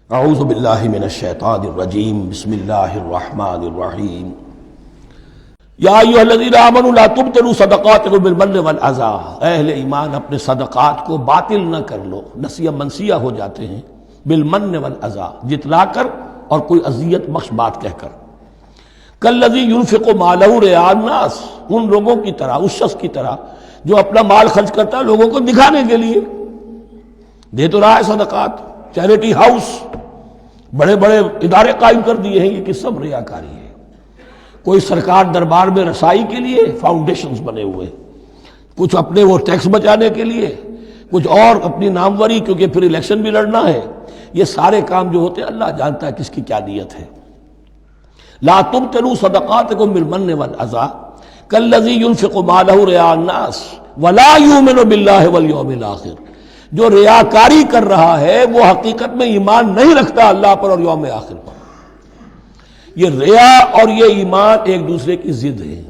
اعوذ باللہ من الشیطان الرجیم بسم اللہ الرحمن الرحیم یا ایھا الذین آمنوا لا تبطلوا صدقاتکم بالمن والاذی، اہل ایمان اپنے صدقات کو باطل نہ کر لو، نسیہ منسیہ ہو جاتے ہیں، بالمن والاذی، جتلا کر اور کوئی اذیت بخش بات کہہ کر، کالذی ينفق مالہ رئاء الناس، ان لوگوں کی طرح، اس شخص کی طرح جو اپنا مال خرچ کرتا ہے لوگوں کو دکھانے کے لیے، دے تو رہا ہے صدقات، چیریٹی ہاؤس، بڑے بڑے ادارے قائم کر دیے ہیں، یہ کہ سب ریاکاری ہے۔ کوئی سرکار دربار میں رسائی کے لیے فاؤنڈیشنز بنے ہوئے، کچھ اپنے وہ ٹیکس بچانے کے لیے، کچھ اور اپنی ناموری، کیونکہ پھر الیکشن بھی لڑنا ہے۔ یہ سارے کام جو ہوتے ہیں اللہ جانتا ہے کس کی کیا نیت ہے۔ لا تبطلوا صدقاتکم بالمن والاذی کالذی ينفق مالہ رئاء الناس ولا یؤمن باللہ والیوم الآخر، جو ریاکاری کر رہا ہے وہ حقیقت میں ایمان نہیں رکھتا اللہ پر اور یوم آخر پر۔ یہ ریا اور یہ ایمان ایک دوسرے کی ضد ہے،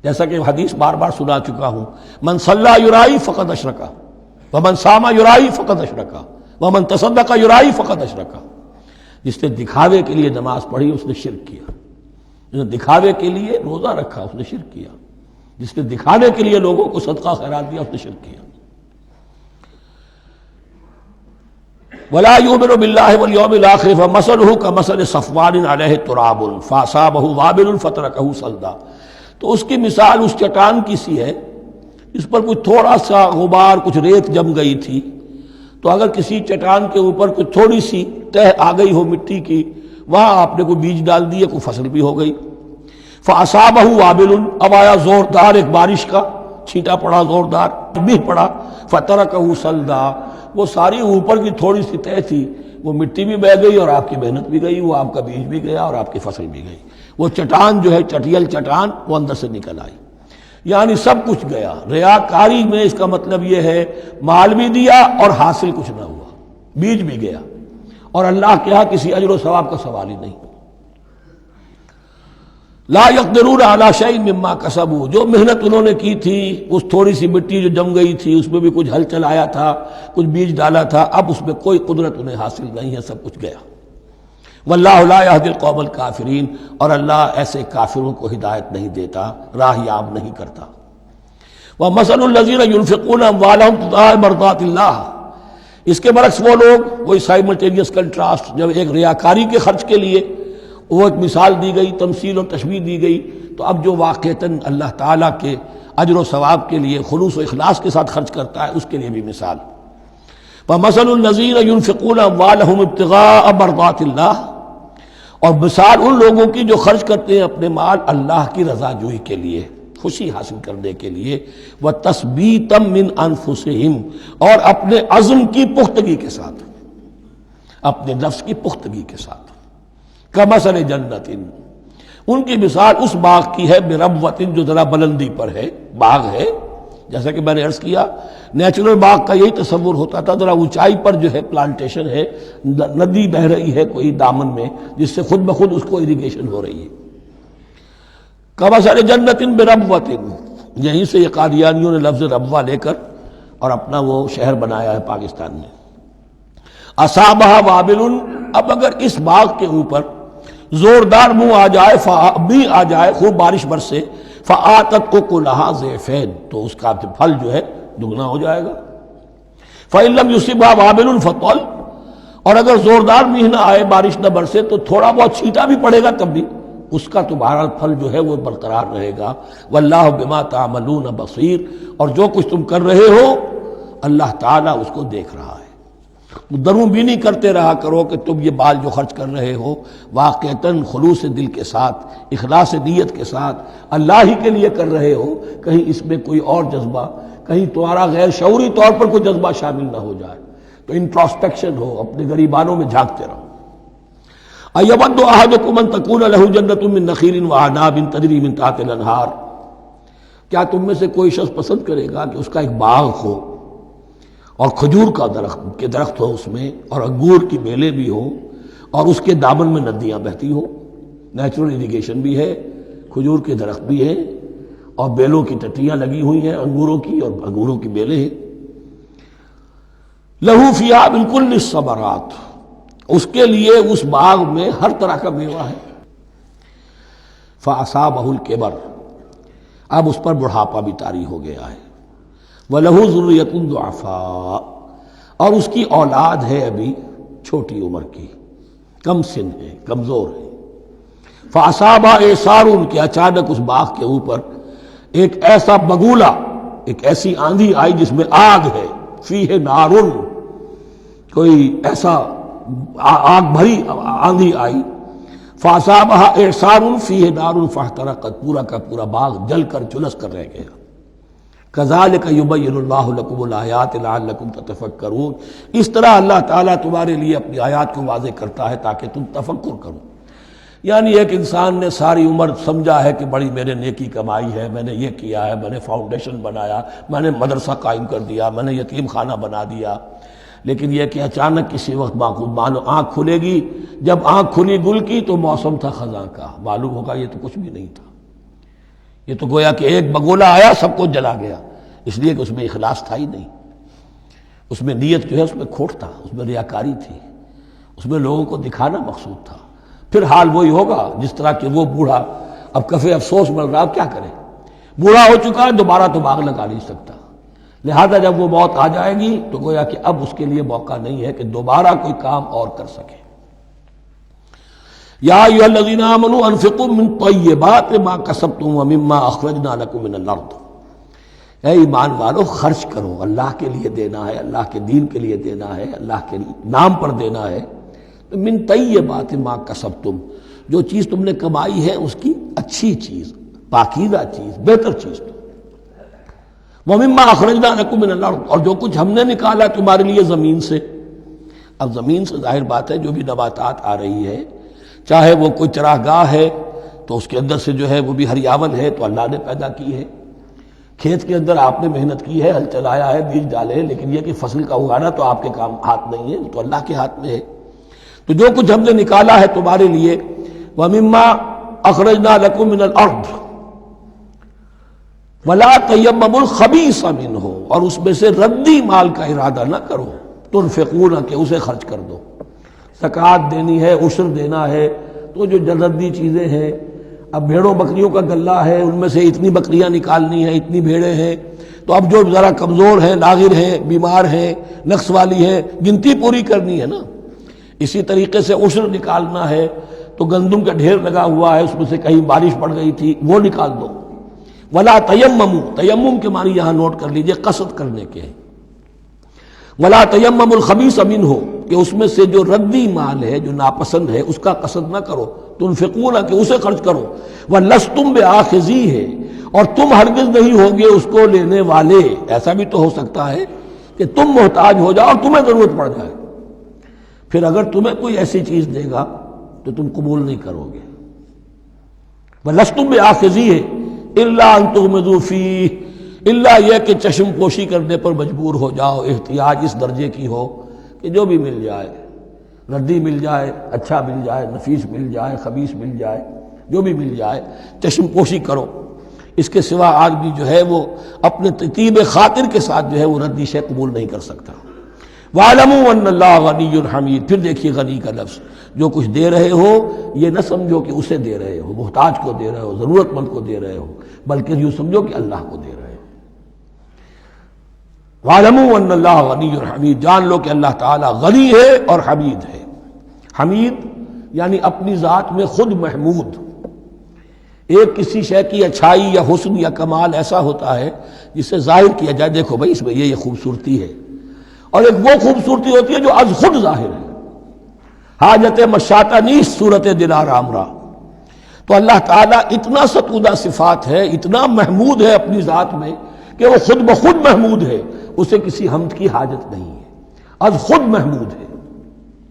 جیسا کہ حدیث بار بار سنا چکا ہوں، من صلی یرائی فقد اشرک ومن صام یرائی فقد اشرک ومن تصدق یرائی فقد اشرک۔ جس نے دکھاوے کے لیے نماز پڑھی اس نے شرک کیا، جس نے دکھاوے کے لیے روزہ رکھا اس نے شرک کیا، جس نے دکھانے کے لیے لوگوں کو صدقہ خیرات دیا اس نے شرک کیا۔ ولا یؤمن باللہ والیوم الآخر فمثلہ کمثل صفوان علیہ تراب فاصابہ وابل فترکہ صلدا، تو اس کی مثال اس چٹان کی سی ہے، اس پر کچھ تھوڑا سا غبار، کچھ ریت جم گئی تھی، تو اگر کسی چٹان کے اوپر کچھ تھوڑی سی تہ آ گئی ہو مٹی کی، وہاں آپ نے کوئی بیج ڈال دیے، کوئی فصل بھی ہو گئی۔ فاصابہ وابل، اب آیا زوردار ایک بارش کا چھینٹا پڑا، زوردار بھی پڑا، فترکہ صلدا، وہ ساری اوپر کی تھوڑی سی تہ تھی، وہ مٹی بھی بہہ گئی اور آپ کی محنت بھی گئی، وہ آپ کا بیج بھی گیا اور آپ کی فصل بھی گئی۔ وہ چٹان جو ہے چٹیل چٹان وہ اندر سے نکل آئی، یعنی سب کچھ گیا۔ ریاکاری میں اس کا مطلب یہ ہے مال بھی دیا اور حاصل کچھ نہ ہوا، بیج بھی گیا، اور اللہ کے ہاں کسی اجر و ثواب کا سوال ہی نہیں۔ لا یقدرون علی شیء مما کسبوا، جو محنت انہوں نے کی تھی، اس تھوڑی سی مٹی جو جم گئی تھی اس میں بھی کچھ ہل چلایا تھا، کچھ بیج ڈالا تھا، اب اس میں کوئی قدرت انہیں حاصل نہیں ہے، سب کچھ گیا۔ واللہ لا یہدی القوم الکافرین، اور اللہ ایسے کافروں کو ہدایت نہیں دیتا، راہ یاب نہیں کرتا۔ ومثل الذین ینفقون اموالہم ابتغاء مرضات اللہ، اس کے برعکس وہ لوگ، وہی سائملٹینیس کنٹراسٹ، جب ایک ریاکاری کے خرچ کے لیے وہ ایک مثال دی گئی، تمثیل اور تشبیہ دی گئی، تو اب جو واقعتاً اللہ تعالیٰ کے اجر و ثواب کے لیے خلوص و اخلاص کے ساتھ خرچ کرتا ہے اس کے لیے بھی مثال۔ وَمَثَلُ الَّذِينَ يُنْفِقُونَ أَمْوَالَهُمْ ابْتِغَاءَ مَرْضَاتِ اللَّهِ، اور مثال ان لوگوں کی جو خرچ کرتے ہیں اپنے مال اللہ کی رضا جوئی کے لیے، خوشی حاصل کرنے کے لیے، وَتَثْبِيتًا مِّنْ أَنفُسِهِمْ، اور اپنے عزم کی پختگی کے ساتھ، اپنے نفس کی پختگی کے ساتھ۔ کمثل جنت، ان کی مثال اس باغ کی ہے، بربوۃ، جو ذرا بلندی پر ہے، باغ ہے، جیسا کہ میں نے عرض کیا نیچرل باغ کا یہی تصور ہوتا تھا، ذرا اونچائی پر جو ہے پلانٹیشن ہے، ندی بہ رہی ہے کوئی دامن میں جس سے خود بخود اس کو اریگیشن ہو رہی ہے۔ کمثل جنت بربوۃ، یہیں سے یہ قادیانیوں نے لفظ ربوہ لے کر اور اپنا وہ شہر بنایا ہے پاکستان میں۔ اصابہ وابل، اب اگر اس باغ کے اوپر زوردار منہ آ جائے، بھی آ جائے، خوب بارش برسے، فآتت اکلھا ضعفین، تو اس کا پھل جو ہے دگنا ہو جائے گا۔ فإن لم یصبھا وابل فطل، اور اگر زوردار میںہ نہ آئے، بارش نہ برسے، تو تھوڑا بہت چھینٹا بھی پڑے گا تب بھی اس کا تو بہرحال پھل جو ہے وہ برقرار رہے گا۔ واللہ بما تعملون بصیر، اور جو کچھ تم کر رہے ہو اللہ تعالیٰ اس کو دیکھ رہا ہے۔ دروں بینی کرتے رہا کرو کہ تم یہ مال جو خرچ کر رہے ہو واقعتاً خلوص دل کے ساتھ، اخلاص نیت کے ساتھ اللہ ہی کے لیے کر رہے ہو، کہیں اس میں کوئی اور جذبہ، کہیں تمہارا غیر شعوری طور پر کوئی جذبہ شامل نہ ہو جائے، تو انٹراسپیکشن ہو، اپنے غریبانوں میں جھانکتے رہو۔ ایود احدکم ان تکون لہ جنۃ من نخیل واعناب تجری من تحتہا الانہار، کیا تم میں سے کوئی شخص پسند کرے گا کہ اس کا ایک باغ ہو اور کھجور کا درخت ہو اس میں، اور انگور کی بیلیں بھی ہوں، اور اس کے دامن میں ندیاں بہتی ہوں، نیچرل اریگیشن بھی ہے، کھجور کے درخت بھی ہیں، اور بیلوں کی ٹٹیاں لگی ہوئی ہیں انگوروں کی، اور انگوروں کی بیلیں ہیں۔ لہو فیہا من کل الثمرات، اس کے لیے اس باغ میں ہر طرح کا میوہ ہے. فاصابہ الکبر، اب اس پر بڑھاپا بھی طاری ہو گیا ہے. وَلَهُ ذُرِّيَّةٌ ضُعَفَاء، اور اس کی اولاد ہے ابھی چھوٹی عمر کی، کم سن ہے، کمزور ہے. فاصابہ اعصار، کہ اچانک اس باغ کے اوپر ایک ایسا بگولا، ایک ایسی آندھی آئی جس میں آگ ہے. فیہ نارن، کوئی ایسا آگ بھری آندھی آئی. فاصابہ اعصار فیہ نار فاحترقت، پورا کا پورا باغ جل کر جلس کر رہ گیا. کذالک یبین اللہ لکم الآیات لعلکم تتفکرون، اس طرح اللہ تعالیٰ تمہارے لیے اپنی آیات کو واضح کرتا ہے تاکہ تم تفکر کرو. یعنی ایک انسان نے ساری عمر سمجھا ہے کہ بڑی میرے نیکی کمائی ہے، میں نے یہ کیا ہے، میں نے فاؤنڈیشن بنایا، میں نے مدرسہ قائم کر دیا، میں نے یتیم خانہ بنا دیا. لیکن یہ کہ اچانک کسی وقت مانو آنکھ کھلے گی، جب آنکھ کھلی گل کی تو موسم تھا خزاں کا، معلوم ہوگا یہ تو کچھ بھی نہیں تھا. یہ تو گویا کہ ایک بگولا آیا سب کو جلا گیا، اس لیے کہ اس میں اخلاص تھا ہی نہیں. اس میں نیت جو ہے اس میں کھوٹ تھا، اس میں ریاکاری تھی، اس میں لوگوں کو دکھانا مقصود تھا. پھر حال وہی ہوگا جس طرح کہ وہ بوڑھا اب کفے افسوس مل رہا، اب کیا کرے، بوڑھا ہو چکا ہے، دوبارہ تو باغ لگا نہیں سکتا. لہذا جب وہ موت آ جائے گی تو گویا کہ اب اس کے لیے موقع نہیں ہے کہ دوبارہ کوئی کام اور کر سکے. یا ایھا الذین آمنوا انفقوا من طیبات ما کسبتم ومما اخرجنا لکم من الارض، اے ایمان والو خرچ کرو، اللہ کے لیے دینا ہے، اللہ کے دین کے لیے دینا ہے، اللہ کے نام پر دینا ہے. من طیبات ما کسبتم، جو چیز تم نے کمائی ہے اس کی اچھی چیز، پاکیزہ چیز، بہتر چیز. وَمِمَّا أَخْرَجْنَا لَكُم مِّنَ الْأَرْضِ، اور جو کچھ ہم نے نکالا تمہارے لیے زمین سے. اب زمین سے ظاہر بات ہے جو بھی نباتات آ رہی ہے، چاہے وہ کوئی چراہ گاہ ہے تو اس کے اندر سے جو ہے وہ بھی ہریاول ہے تو اللہ نے پیدا کی ہے. کھیت کے اندر آپ نے محنت کی ہے، ہل چلایا ہے، بیج ڈالے ہیں، لیکن یہ کہ فصل کا اگانا تو آپ کے کام ہاتھ نہیں ہے، تو اللہ کے ہاتھ میں ہے. تو جو کچھ ہم نے نکالا ہے تمہارے لیے، وَمِمَّا أَخْرَجْنَا لَكُم مِّنَ الْأَرْضِ وَلَا تَيَمَّمُوا الْخَبِيثَ مِنْهُ، اور اس میں سے ردی مال کا ارادہ نہ کرو. تنفقون، کہ اسے خرچ کر دو. زکوٰۃ دینی ہے، عشر دینا ہے، تو جو ردی چیزیں ہیں، اب بھیڑوں بکریوں کا غلہ ہے، ان میں سے اتنی بکریاں نکالنی ہیں، اتنی بھیڑیں ہیں، تو اب جو ذرا کمزور ہیں، لاغر ہیں، بیمار ہیں، نقص والی ہیں، گنتی پوری کرنی ہے نا. اسی طریقے سے عشر نکالنا ہے تو گندم کا ڈھیر لگا ہوا ہے، اس میں سے کہیں بارش پڑ گئی تھی، وہ نکال دو. ولا تیمموا، تیمم کے معنی یہاں نوٹ کر لیجئے قصد کرنے کے ہیں. ولا تیمموا الخبیث منہ، کہ اس میں سے جو ردی مال ہے، جو ناپسند ہے، اس کا قصد نہ کرو. تنفقون، کہ اسے خرچ کرو. ولستم بآخذیہ، اور تم ہرگز نہیں ہوگے اس کو لینے والے. ایسا بھی تو ہو سکتا ہے کہ تم محتاج ہو جاؤ اور تمہیں ضرورت پڑ جائے، پھر اگر تمہیں کوئی ایسی چیز دے گا تو تم قبول نہیں کرو گے. وَلَسْتُمْ بِآخِذِيهِ إِلَّا أَن تُغْمِضُوا فِيهِ، الا یہ کہ چشم پوشی کرنے پر مجبور ہو جاؤ، احتیاج اس درجے کی ہو کہ جو بھی مل جائے، ردی مل جائے، اچھا مل جائے، نفیس مل جائے، خبیث مل جائے، جو بھی مل جائے چشم پوشی کرو. اس کے سوا آدمی جو ہے وہ اپنے طیب خاطر کے ساتھ جو ہے وہ ردی شے قبول نہیں کر سکتا. وَاعْلَمُوا أَنَّ اللَّهَ غَنِيٌّ حَمِيدٌ، پھر دیکھیے غنی کا لفظ، جو کچھ دے رہے ہو یہ نہ سمجھو کہ اسے دے رہے ہو، محتاج کو دے رہے ہو، ضرورت مند کو دے رہے ہو، بلکہ یوں سمجھو کہ اللہ کو دے رہے ہو. وَاعْلَمُوا أَنَّ اللَّهَ غَنِيٌّ حَمِيدٌ، جان لو کہ اللہ تعالیٰ غنی ہے اور حمید ہے. حمید یعنی اپنی ذات میں خود محمود. ایک کسی شے کی اچھائی یا حسن یا کمال ایسا ہوتا ہے جسے ظاہر کیا جائے، دیکھو بھائی اس میں یہ خوبصورتی ہے، اور ایک وہ خوبصورتی ہوتی ہے جو از خود ظاہر ہے. حاجت مشاطہ نیست صورت دل آرام را. تو اللہ تعالیٰ اتنا ستودہ صفات ہے، اتنا محمود ہے اپنی ذات میں کہ وہ خود بخود محمود ہے، اسے کسی حمد کی حاجت نہیں ہے، از خود محمود ہے.